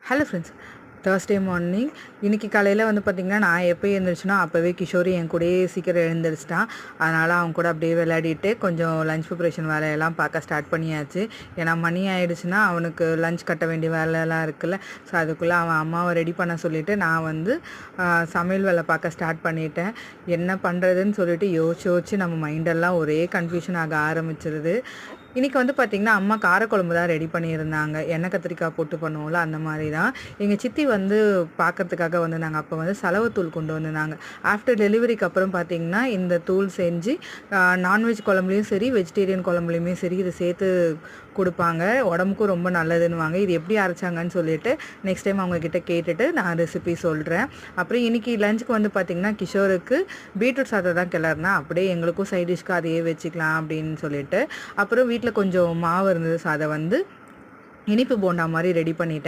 Hello friends, Thursday morning இன்றைக்கி காலையில் வந்து பார்த்திங்கன்னா, நான் எப்போ எழுந்திரிச்சேனோ அப்போவே கிஷோரி என் கூடயே சீக்கிரம் எழுந்திரிச்சிட்டான். அதனால் அவன் கூட அப்படியே விளையாடிட்டு கொஞ்சம் லஞ்ச் ப்ரிப்ரேஷன் வேலையெல்லாம் பார்க்க ஸ்டார்ட் பண்ணியாச்சு. ஏன்னா மணி ஆகிடுச்சுன்னா அவனுக்கு லஞ்ச் கட்ட வேண்டிய வேலையெல்லாம் இருக்குல்ல. ஸோ அதுக்குள்ளே அவன் அம்மாவை ரெடி பண்ண சொல்லிவிட்டு நான் வந்து சமையல் வேலை பார்க்க ஸ்டார்ட் பண்ணிட்டேன். என்ன பண்ணுறதுன்னு சொல்லிட்டு யோசிச்சு நம்ம மைண்டெல்லாம் ஒரே கன்ஃபியூஷன் ஆக ஆரம்பிச்சிருது. இன்றைக்கி வந்து பார்த்திங்கன்னா, அம்மா காரக்குழம்பு தான் ரெடி பண்ணியிருந்தாங்க. எண்ணெய் கத்திரிக்காய் போட்டு பண்ணுவோம்ல, அந்த மாதிரி தான். எங்கள் சித்தி வந்து பார்க்கறதுக்காக வந்திருந்தாங்க. அப்போ வந்து சலவைத்தூள் கொண்டு வந்திருந்தாங்க. ஆஃப்டர் டெலிவரிக்கு அப்புறம் பார்த்திங்கன்னா, இந்த தூள் செஞ்சு நான்வெஜ் குழம்புலையும் சரி, வெஜிடேரியன் குழம்புலையுமே சரி இதை சேர்த்து கொடுப்பாங்க. உடம்புக்கும் ரொம்ப நல்லதுன்னுவாங்க. இது எப்படி அரைச்சாங்கன்னு சொல்லிட்டு நெக்ஸ்ட் டைம் அவங்கக்கிட்ட கேட்டுட்டு நான் ரெசிபி சொல்கிறேன். அப்புறம் இன்றைக்கி லஞ்சுக்கு வந்து பார்த்திங்கன்னா, கிஷோருக்கு பீட்ரூட் சாதம் தான் கிளறுனா, அப்படியே எங்களுக்கும் சைட் டிஷ்க்கு அதையே வச்சுக்கலாம் அப்படின்னு சொல்லிட்டு. அப்புறம் வீட்டில் கொஞ்சம் மாவு இருந்தது. ஸோ அதை வந்து இனிப்பு போண்டா மாதிரி ரெடி பண்ணிட்டேன்.